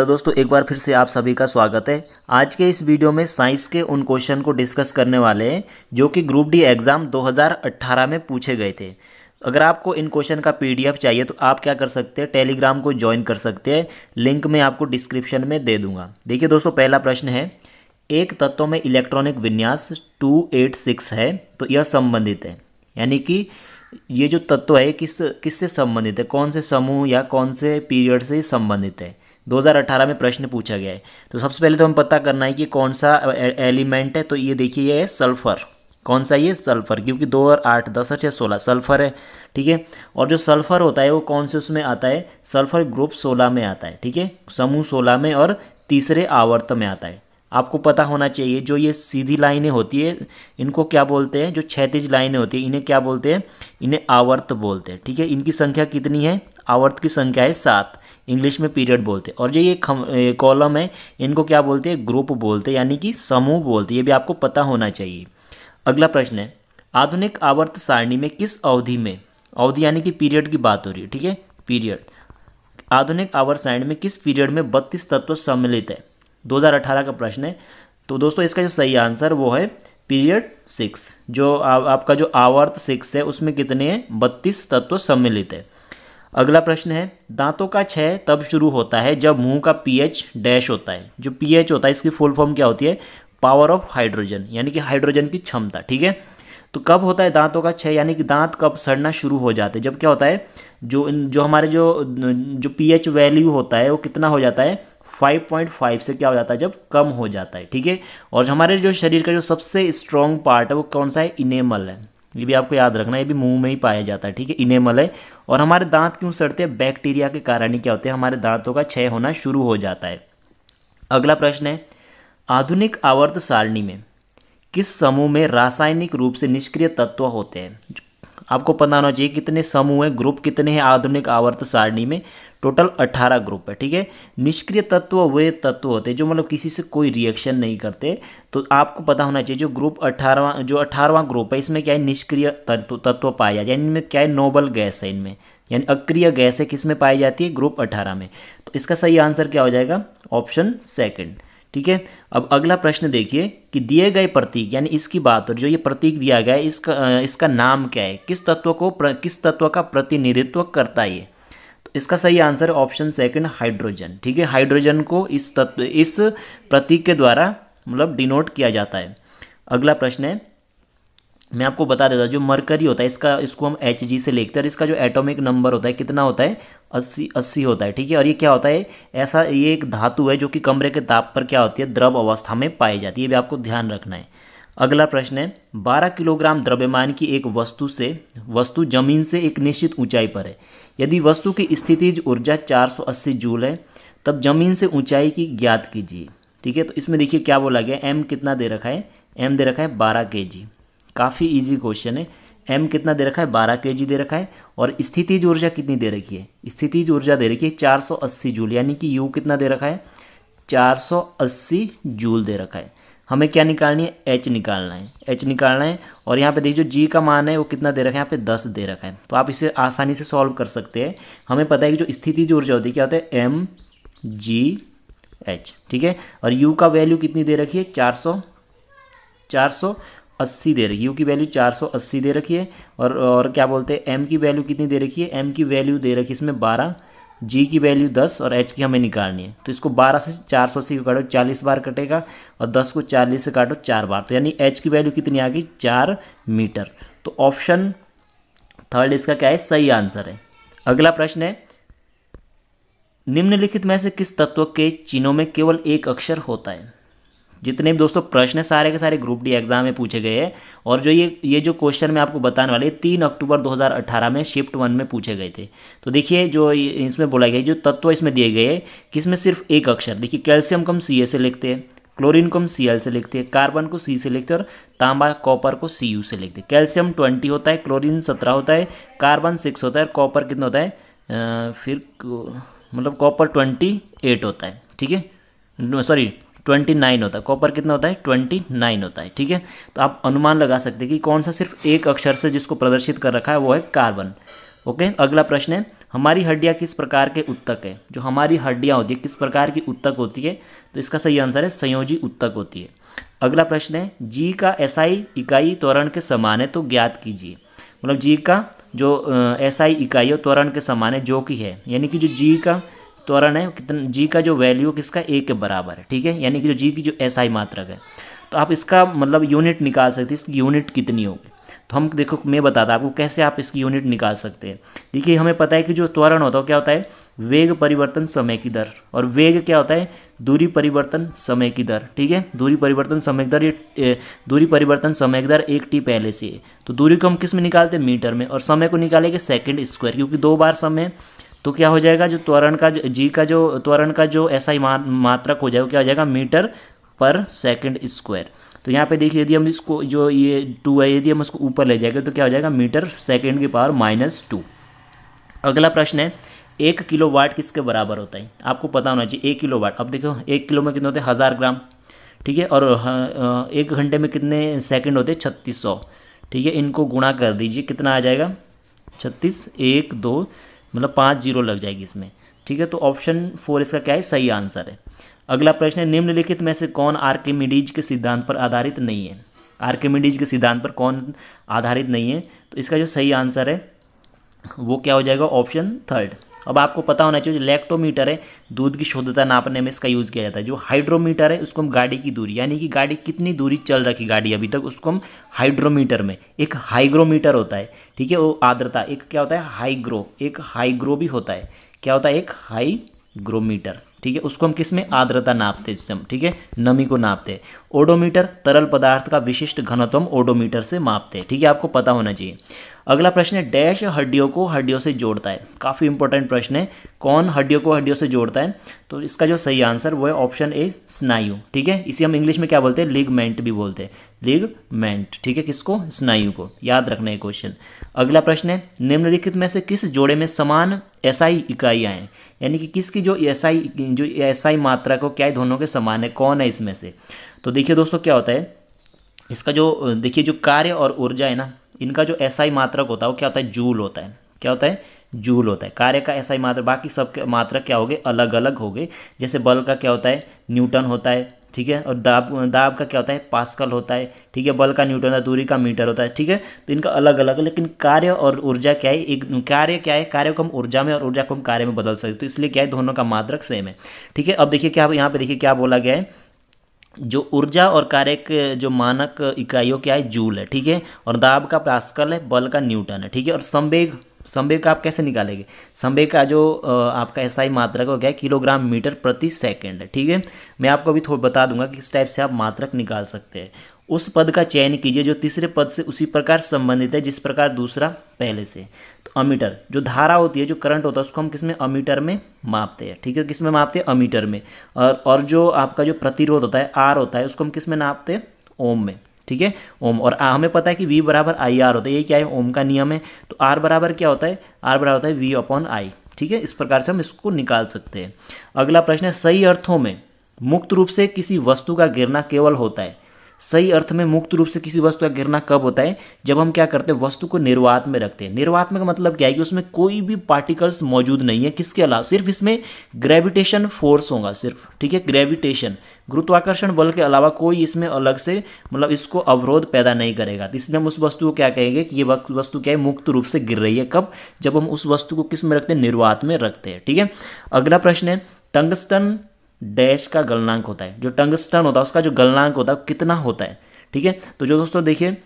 तो दोस्तों एक बार फिर से आप सभी का स्वागत है। आज के इस वीडियो में साइंस के उन क्वेश्चन को डिस्कस करने वाले हैं जो कि ग्रुप डी एग्ज़ाम 2018 में पूछे गए थे। अगर आपको इन क्वेश्चन का पीडीएफ चाहिए तो आप क्या कर सकते हैं, टेलीग्राम को ज्वाइन कर सकते हैं। लिंक मैं आपको डिस्क्रिप्शन में दे दूंगा। देखिए दोस्तों, पहला प्रश्न है, एक तत्व में इलेक्ट्रॉनिक विन्यास 286 है तो यह संबंधित है। यानी कि ये जो तत्व है किससे संबंधित है, कौन से समूह या कौन से पीरियड से संबंधित है। 2018 में प्रश्न पूछा गया है। तो सबसे पहले तो हम पता करना है कि कौन सा एलिमेंट है। तो ये देखिए, ये है सल्फर। कौन सा, ये सल्फर, क्योंकि 2 और 8 10 और 6 16 सल्फर है। ठीक है। और जो सल्फर होता है वो कौन से उसमें आता है, सल्फर ग्रुप 16 में आता है। ठीक है, समूह 16 में और तीसरे आवर्त में आता है। आपको पता होना चाहिए जो ये सीधी लाइनें होती है इनको क्या बोलते हैं, जो क्षैतिज लाइनें होती है इन्हें क्या बोलते हैं, इन्हें आवर्त बोलते हैं। ठीक है, इनकी संख्या कितनी है, आवर्त की संख्या है 7, इंग्लिश में पीरियड बोलते हैं। और जो ये कॉलम है इनको क्या बोलते हैं, ग्रुप बोलते हैं, यानी कि समूह बोलते हैं। ये भी आपको पता होना चाहिए। अगला प्रश्न है, आधुनिक आवर्त सारणी में किस अवधि में, अवधि यानी कि पीरियड की बात हो रही है। ठीक है, पीरियड, आधुनिक आवर्त सारणी में किस पीरियड में 32 तत्व सम्मिलित है। 2018 का प्रश्न है। तो दोस्तों इसका जो सही आंसर वो है पीरियड 6। जो आपका जो आवर्त 6 है उसमें कितने हैं, 32 तत्व सम्मिलित है। अगला प्रश्न है, दांतों का क्षय तब शुरू होता है जब मुंह का पीएच डैश होता है। जो पीएच होता है इसकी फुल फॉर्म क्या होती है, पावर ऑफ हाइड्रोजन, यानी कि हाइड्रोजन की क्षमता। ठीक है, तो कब होता है दांतों का क्षय, यानी कि दांत कब सड़ना शुरू हो जाते हैं, जब क्या होता है, जो हमारे जो पीएच वैल्यू होता है वो कितना हो जाता है, 5.5 से क्या हो जाता है, जब कम हो जाता है। ठीक है, और हमारे जो शरीर का जो सबसे स्ट्रॉन्ग पार्ट है वो कौन सा है, इनेमल है। ये भी आपको याद रखना है, ये भी मुंह में ही पाया जाता है। ठीक है, इनेमल है। और हमारे दांत क्यों सड़ते हैं, बैक्टीरिया के कारण ही क्या होते हैं, हमारे दांतों का क्षय होना शुरू हो जाता है। अगला प्रश्न है, आधुनिक आवर्त सारणी में किस समूह में रासायनिक रूप से निष्क्रिय तत्व होते हैं। आपको पता होना चाहिए कितने समूह हैं, ग्रुप कितने हैं आधुनिक आवर्त सारणी में, टोटल 18 ग्रुप है। ठीक है, निष्क्रिय तत्व वे तत्व होते हैं जो मतलब किसी से कोई रिएक्शन नहीं करते। तो आपको पता होना चाहिए जो ग्रुप 18वां ग्रुप है इसमें क्या है, निष्क्रिय तत्व पाए जाते हैं। यानी इनमें क्या है, नोबल गैस है इनमें, यानी अक्रिय गैस है, किस में पाई जाती है, ग्रुप 18 में। तो इसका सही आंसर क्या हो जाएगा, ऑप्शन सेकेंड। ठीक है, अब अगला प्रश्न देखिए कि दिए गए प्रतीक, यानी इसकी बात और जो ये प्रतीक दिया गया है इसका नाम क्या है, किस तत्व का प्रतिनिधित्व करता है ये। तो इसका सही आंसर है ऑप्शन सेकंड, हाइड्रोजन। ठीक है, हाइड्रोजन को इस प्रतीक के द्वारा मतलब डिनोट किया जाता है। अगला प्रश्न है, मैं आपको बता देता हूँ, जो मरकरी होता है इसको हम Hg से लिखते हैं और इसका जो एटॉमिक नंबर होता है कितना होता है, 80 होता है। ठीक है, और ये क्या होता है, ऐसा ये एक धातु है जो कि कमरे के ताप पर क्या होती है, द्रव अवस्था में पाई जाती है। ये भी आपको ध्यान रखना है। अगला प्रश्न है, 12 किलोग्राम द्रव्यमान की एक वस्तु जमीन से एक निश्चित ऊंचाई पर है। यदि वस्तु की स्थितिज ऊर्जा 480 जूल है तब जमीन से ऊंचाई की ज्ञात कीजिए। ठीक है, तो इसमें देखिए क्या बोला गया, एम कितना दे रखा है, एम दे रखा है 12 kg। काफ़ी इजी क्वेश्चन है। एम कितना दे रखा है, 12 kg दे रखा है। और स्थितिज ऊर्जा कितनी दे रखी है, स्थितिज ऊर्जा दे रखी है 480 जूल, यानी कि यू कितना दे रखा है, 480 जूल दे रखा है। हमें क्या निकालनी है, एच निकालना है, एच निकालना है। और यहाँ पे देखिए जो जी का मान है वो कितना दे रखा है, यहाँ पे 10 दे रखा है। तो आप इसे आसानी से सॉल्व कर सकते हैं। हमें पता है कि जो स्थितिज ऊर्जा होती है क्या होता है, एम जी एच। ठीक है, और यू का वैल्यू कितनी दे रखी है, 480 दे रखी है, यू की वैल्यू 480 दे रखी है। और क्या बोलते हैं, एम की वैल्यू कितनी दे रखी है, एम की वैल्यू दे रखी है इसमें 12, जी की वैल्यू 10 और एच की हमें निकालनी है। तो इसको 12 से 480 को काटो 40 बार कटेगा और 10 को 40 से काटो 4 बार, तो यानी एच की वैल्यू कितनी आ गई, 4 मीटर। तो ऑप्शन थर्ड इसका क्या है, सही आंसर है। अगला प्रश्न है, निम्नलिखित में से किस तत्व के चिन्हों में केवल एक अक्षर होता है। जितने भी दोस्तों प्रश्न है सारे के सारे ग्रुप डी एग्जाम में पूछे गए हैं। और जो ये जो क्वेश्चन मैं आपको बताने वाले 3 अक्टूबर 2018 में शिफ्ट 1 में पूछे गए थे। तो देखिए जो इसमें बोला गया जो तत्व इसमें दिए गए हैं किसमें सिर्फ एक अक्षर, देखिए कैल्शियम को हम Ca से लिखते हैं, क्लोरीन को हम Cl से लिखते हैं, कार्बन को C से लिखते हैं और तांबा कॉपर को Cu से लिखते हैं। कैल्शियम 20 होता है, क्लोरीन 17 होता है, कार्बन 6 होता है और कॉपर कितना होता है, फिर मतलब कॉपर 28 होता है। ठीक है, सॉरी 29 होता है, कॉपर कितना होता है, 29 होता है। ठीक है, तो आप अनुमान लगा सकते हैं कि कौन सा सिर्फ एक अक्षर से जिसको प्रदर्शित कर रखा है वो है कार्बन। ओके, अगला प्रश्न है, हमारी हड्डियाँ किस प्रकार के उत्तक है? जो हमारी हड्डियाँ होती है किस प्रकार की उत्तक होती है? तो इसका सही आंसर है संयोजी उत्तक होती है। अगला प्रश्न है, जी का एसआई इकाई त्वरण के समान है तो ज्ञात कीजिए। मतलब जी का जो एसआई इकाई है त्वरण के समान है जो कि है, यानी कि जो जी का त्वरण है कितना, जी का जो वैल्यू किसका ए के बराबर है, ठीक है, यानी कि जो जी की जो एसआई मात्रक है। तो आप इसका मतलब यूनिट निकाल सकते हैं, इसकी यूनिट कितनी होगी। तो हम देखो मैं बताता आपको कैसे आप इसकी यूनिट निकाल सकते हैं। देखिए हमें पता है कि जो त्वरण होता है क्या होता है, वेग परिवर्तन समय की दर, और वेग क्या होता है, दूरी परिवर्तन समय की दर, ठीक है, दूरी परिवर्तन समय की दर, ये दूरी परिवर्तन समय की दर 1t पहले से है। तो दूरी को हम किस में निकालते हैं, मीटर में, और समय को निकालेंगे सेकंड स्क्वायर, क्योंकि 2 बार समय। तो क्या हो जाएगा, जो त्वरण का जी का जो त्वरण का जो ऐसा ही मात्रक हो जाएगा, क्या हो जाएगा, मीटर पर सेकंड स्क्वायर। तो यहाँ पे देखिए यदि हम इसको जो ये 2 है यदि हम इसको ऊपर ले जाएंगे तो क्या हो जाएगा, मीटर सेकंड की पावर -2। अगला प्रश्न है, 1 किलोवाट किसके बराबर होता है? आपको पता होना चाहिए 1 किलोवाट। अब देखो 1 किलो में कितने होते हैं, 1000 ग्राम, ठीक है, और 1 घंटे में कितने सेकंड होते हैं, 3600, ठीक है। इनको गुणा कर दीजिए, कितना आ जाएगा, 36, 1 2 मतलब 5 जीरो लग जाएगी इसमें, ठीक है। तो ऑप्शन 4 इसका क्या है, सही आंसर है। अगला प्रश्न है, निम्नलिखित में से कौन आर्किमिडीज के सिद्धांत पर आधारित नहीं है? आर्किमिडीज के सिद्धांत पर कौन आधारित नहीं है? तो इसका जो सही आंसर है वो क्या हो जाएगा, ऑप्शन 3। अब आपको पता होना चाहिए जो लैक्टोमीटर है दूध की शुद्धता नापने में इसका यूज़ किया जाता है। जो हाइड्रोमीटर है उसको हम गाड़ी की दूरी, यानी कि गाड़ी कितनी दूरी चल रखी गाड़ी अभी तक, उसको हम हाइड्रोमीटर में। एक हाइग्रोमीटर होता है, ठीक है, वो आर्द्रता, एक क्या होता है हाइग्रो, एक हाइग्रो भी होता है, क्या होता है, एक हाइग्रोमीटर, ठीक है, उसको हम किस में, आर्द्रता नापते हैं, ठीक है, नमी को नापते हैं। ओडोमीटर तरल पदार्थ का विशिष्ट घनत्व हम ओडोमीटर से मापते हैं, ठीक है, आपको पता होना चाहिए। अगला प्रश्न है, डैश हड्डियों को हड्डियों से जोड़ता है? काफ़ी इंपॉर्टेंट प्रश्न है, कौन हड्डियों को हड्डियों से जोड़ता है? तो इसका जो सही आंसर वो है ऑप्शन ए, स्नायु, ठीक है। इसे हम इंग्लिश में क्या बोलते हैं, लिगमेंट भी बोलते हैं, लिगमेंट, ठीक है, किसको, स्नायु को, याद रखना है क्वेश्चन। अगला प्रश्न है, निम्नलिखित में से किस जोड़े में समान एसआई इकाइयाँ हैं? यानी कि किसकी जो एसआई मात्रा को क्या है, दोनों के समान है, कौन है इसमें से? तो देखिए दोस्तों क्या होता है, इसका जो देखिए जो कार्य और ऊर्जा है ना, इनका जो एसआई मात्रक होता है वो क्या होता है, जूल होता है, क्या होता है, जूल होता है। कार्य का एसआई मात्रक, बाकी सब के मात्रक क्या हो गए, अलग अलग हो गए। जैसे बल का क्या होता है, न्यूटन होता है, ठीक है, और दाब का क्या होता है, पास्कल होता है, ठीक है, बल का न्यूटन होता है, दूरी का मीटर होता है, ठीक है। तो इनका अलग अलग है, लेकिन कार्य और ऊर्जा क्या है, एक कार्य क्या है, कार्य को हम ऊर्जा में और ऊर्जा को हम कार्य में बदल सकते, तो इसलिए क्या है, दोनों का मात्रक सेम है, ठीक है। अब देखिए क्या यहाँ पे देखिए क्या बोला गया है, जो ऊर्जा और कार्य के जो मानक इकाइयों क्या है, जूल है, ठीक है, और दाब का पास्कल है, बल का न्यूटन है, ठीक है, और संवेग, संवेग का आप कैसे निकालेंगे, संवेग का जो आपका एसआई मात्रक हो गया किलोग्राम मीटर प्रति सेकंड है, ठीक है। मैं आपको अभी थोड़ा बता दूंगा कि किस टाइप से आप मात्रक निकाल सकते हैं। उस पद का चयन कीजिए जो तीसरे पद से उसी प्रकार संबंधित है जिस प्रकार दूसरा पहले से। तो अमीटर, जो धारा होती है, जो करंट होता है, उसको हम किसमें, अमीटर में मापते हैं, ठीक है, किसमें मापते हैं, अमीटर में। और जो आपका जो प्रतिरोध होता है, आर होता है, उसको हम किसमें नापते हैं, ओम में, ठीक है, ओम। और हमें पता है कि V बराबर आई आर होता है, ये क्या है, ओम का नियम है। तो R बराबर क्या होता है, R बराबर होता है V/I, ठीक है, इस प्रकार से हम इसको निकाल सकते हैं। अगला प्रश्न है, सही अर्थों में मुक्त रूप से किसी वस्तु का गिरना केवल होता है, सही अर्थ में मुक्त रूप से किसी वस्तु का गिरना कब होता है, जब हम क्या करते हैं, वस्तु को निर्वात में रखते हैं। निर्वात में का मतलब क्या है कि उसमें कोई भी पार्टिकल्स मौजूद नहीं है, किसके अलावा, सिर्फ इसमें ग्रेविटेशन फोर्स होगा सिर्फ, ठीक है, ग्रेविटेशन, गुरुत्वाकर्षण बल के अलावा कोई इसमें अलग से मतलब इसको अवरोध पैदा नहीं करेगा। तो इसलिए हम उस वस्तु को क्या कहेंगे कि ये वस्तु क्या है, मुक्त रूप से गिर रही है, कब, जब हम उस वस्तु को किस में रखते हैं, निर्वात में रखते हैं, ठीक है। अगला प्रश्न है, टंगस्टन डैश का गलनांक होता है, जो टंगस्टन होता है उसका जो गलनांक होता है कितना होता है, ठीक है। तो जो दोस्तों देखिए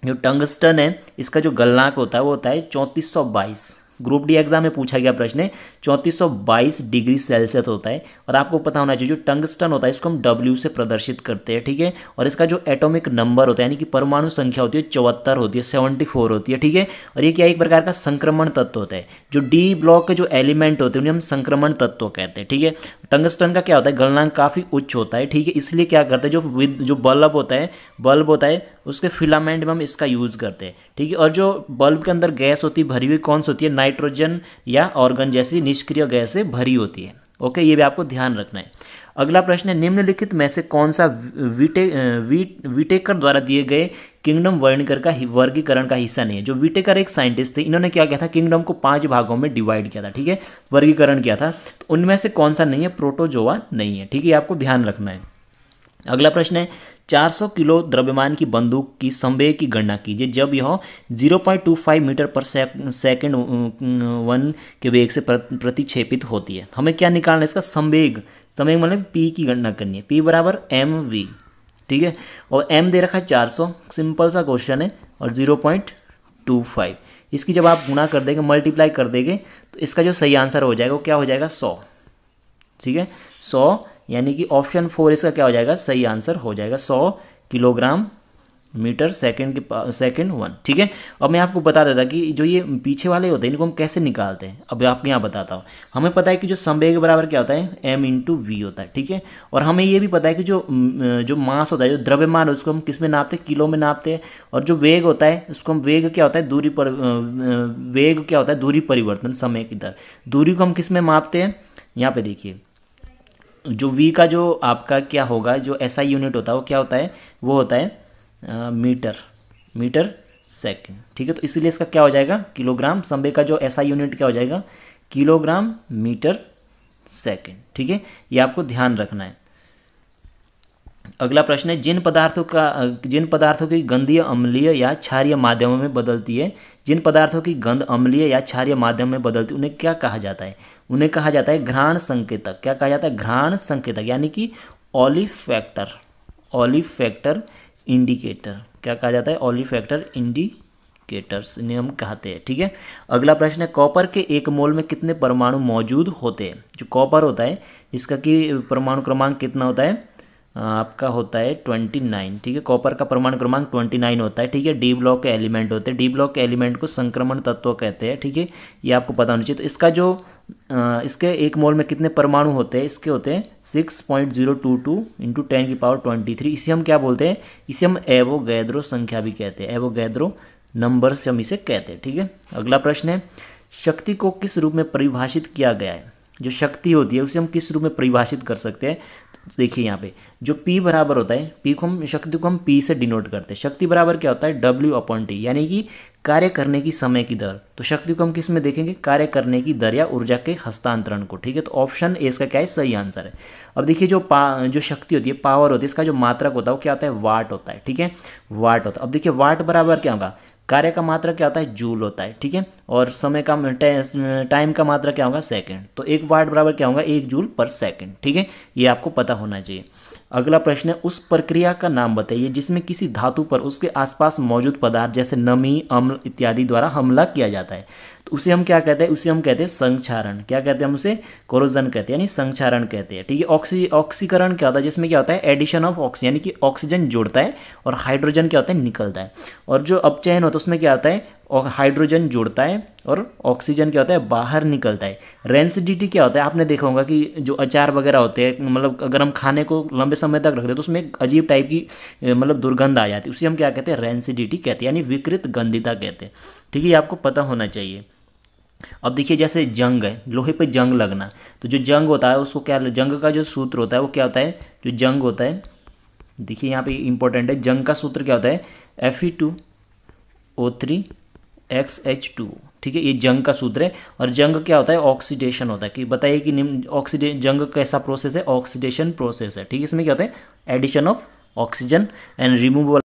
जो टंगस्टन है इसका जो गलनांक होता है वो होता है 3422। ग्रुप डी एग्जाम में पूछा गया प्रश्न है, 3422 डिग्री सेल्सियस होता है। और आपको पता होना चाहिए जो टंगस्टन होता है इसको हम W से प्रदर्शित करते हैं, ठीक है। और इसका जो एटॉमिक नंबर होता है यानी कि परमाणु संख्या होती है 74 होती है, 74 होती है, ठीक है। और ये क्या एक प्रकार का संक्रमण तत्व होता है। जो डी ब्लॉक के जो एलिमेंट होते हैं उन्हें हम संक्रमण तत्व कहते हैं, ठीक है। टंगस्टन का क्या होता है, गलनांक काफ़ी उच्च होता है, ठीक है। इसलिए क्या करते हैं, जो बल्ब होता है उसके फिलामेंट में हम इसका यूज़ करते हैं, ठीक है। और जो बल्ब के अंदर गैस होती है भरी हुई कौन सी होती है, नाइट्रोजन या ऑर्गन जैसी निष्क्रिय गैस से भरी होती है, ओके, ये भी आपको ध्यान रखना है। अगला प्रश्न है, निम्नलिखित में से कौन सा विटेकर द्वारा दिए गए किंगडम वर्गीकरण का हिस्सा नहीं है। जो विटेकर एक साइंटिस्ट थे, इन्होंने क्या किया था, किंगडम को 5 भागों में डिवाइड किया था, ठीक है, वर्गीकरण किया था। तो उनमें से कौन सा नहीं है, प्रोटोजोआ नहीं है, ठीक है, आपको ध्यान रखना है। अगला प्रश्न है 400 किलो द्रव्यमान की बंदूक की संवेग की गणना कीजिए जब यह 0.25 मीटर पर सेकंड 1 के वेग से प्रतिक्षेपित होती है। हमें क्या निकालना है, इसका संवेग मतलब p की गणना करनी है, p बराबर mv, ठीक है, और m दे रखा है 400, सिंपल सा क्वेश्चन है, और 0.25 इसकी जब आप गुणा कर देंगे, मल्टीप्लाई कर देंगे, तो इसका जो सही आंसर हो जाएगा वो क्या हो जाएगा, 100, ठीक है, 100, यानी कि ऑप्शन 4 इसका क्या हो जाएगा, सही आंसर हो जाएगा 100 किलोग्राम मीटर सेकंड 1, ठीक है। अब मैं आपको बता देता कि जो ये पीछे वाले होते हैं इनको हम कैसे निकालते हैं। अब आपको यहाँ बताता हूँ। हमें पता है कि जो संवेग बराबर क्या होता है, m/v होता है, ठीक है, और हमें ये भी पता है कि जो मास होता है, जो द्रव्यमान है, उसको हम किस में नापते हैं, किलो में नापते हैं, और जो वेग होता है उसको हम वेग क्या होता है, वेग क्या होता है, दूरी परिवर्तन, समय की दर, दूरी को हम किस में मापते हैं, यहाँ पे देखिए, जो v का जो आपका क्या होगा, जो SI यूनिट होता है वो क्या होता है, वो होता है मीटर सेकंड, ठीक है, तो इसीलिए इसका क्या हो जाएगा, किलोग्राम, संवेग का जो SI यूनिट क्या हो जाएगा, किलोग्राम मीटर सेकंड, ठीक है, ये आपको ध्यान रखना है। अगला प्रश्न है जिन पदार्थों की गंधीय अम्लीय या क्षारीय माध्यमों में बदलती है, जिन पदार्थों की गंध अम्लीय या क्षारीय माध्यम में बदलती है उन्हें क्या कहा जाता है, उन्हें कहा जाता है घ्राण संकेतक। क्या कहा जाता है, घ्राण संकेतक, यानी कि ओलिफैक्टर इंडिकेटर, क्या कहा जाता है, ओलिफैक्टर इंडिकेटर्स इन्हें हम कहते हैं, ठीक है। अगला प्रश्न है कॉपर के 1 मोल में कितने परमाणु मौजूद होते हैं। जो कॉपर होता है इसका कि परमाणु क्रमांक कितना होता है, आपका होता है 29, ठीक है, कॉपर का परमाणु क्रमांक 29 होता है, ठीक है। डी ब्लॉक के एलिमेंट होते हैं, डी ब्लॉक के एलिमेंट को संक्रमण तत्व कहते हैं, ठीक है, ये आपको पता होना चाहिए। तो इसका जो इसके 1 मोल में कितने परमाणु होते हैं, इसके होते हैं 6.022 × 10⁻23। इसे हम क्या बोलते हैं, इसे हम एवोगैद्रो संख्या भी कहते हैं, एवोगैद्रो नंबर्स हम इसे कहते हैं, ठीक है। अगला प्रश्न है शक्ति को किस रूप में परिभाषित किया गया है। जो शक्ति होती है उसे हम किस रूप में परिभाषित कर सकते हैं, देखिए यहाँ पे जो P बराबर होता है, P को हम शक्ति को हम P से डिनोट करते हैं। शक्ति बराबर क्या होता है, W/T, यानी कि कार्य करने की समय की दर। तो शक्ति को हम किस में देखेंगे, कार्य करने की दर या ऊर्जा के हस्तांतरण को, ठीक है। तो ऑप्शन ए इसका क्या है, सही आंसर है। अब देखिए जो शक्ति होती है, पावर होती है, इसका जो मात्रक होता है वो क्या होता है, वाट होता है, ठीक है, वाट होता है। अब देखिए वाट बराबर क्या होगा, कार्य का मात्रा क्या होता है, जूल होता है, ठीक है, और समय का टाइम का मात्रा क्या होगा, सेकंड। तो 1 वाट बराबर क्या होगा, 1 जूल पर सेकंड, ठीक है, ये आपको पता होना चाहिए। अगला प्रश्न है उस प्रक्रिया का नाम बताइए जिसमें किसी धातु पर उसके आसपास मौजूद पदार्थ जैसे नमी, अम्ल इत्यादि द्वारा हमला किया जाता है। तो उसे हम क्या कहते हैं, उसे हम कहते हैं संक्षारण। क्या कहते हैं, हम उसे कोरोजन कहते हैं, यानी संक्षारण कहते हैं, ठीक है। ऑक्सीकरण क्या होता है, जिसमें क्या होता है, एडिशन ऑफ ऑक्सीजन, यानी कि ऑक्सीजन जुड़ता है और हाइड्रोजन क्या होता है, निकलता है। और जो अपचयन होता है उसमें क्या होता है, और हाइड्रोजन जुड़ता है और ऑक्सीजन क्या होता है, बाहर निकलता है। रेंसिडिटी क्या होता है, आपने देखा होगा कि जो अचार वगैरह होते हैं, मतलब अगर हम खाने को लंबे समय तक रखते हैं तो उसमें एक अजीब टाइप की मतलब दुर्गंध आ जाती है, उसे हम क्या कहते हैं, रेंसिडिटी कहते हैं, यानी विकृत गंधिता कहते हैं, ठीक है, ये आपको पता होना चाहिए। अब देखिए जैसे जंग है, लोहे पे जंग लगना, तो जो जंग होता है उसको क्या, जंग का जो सूत्र होता है वो क्या होता है, जो जंग होता है, देखिए यहाँ पे इंपॉर्टेंट है, जंग का सूत्र क्या होता है, Fe2O3XH2, ठीक है, ये जंग का सूत्र है। और जंग क्या होता है, ऑक्सीडेशन होता है। कि बताइए कि जंग कैसा प्रोसेस है, ऑक्सीडेशन प्रोसेस है, ठीक है। इसमें क्या होता है, addition of oxygen and removal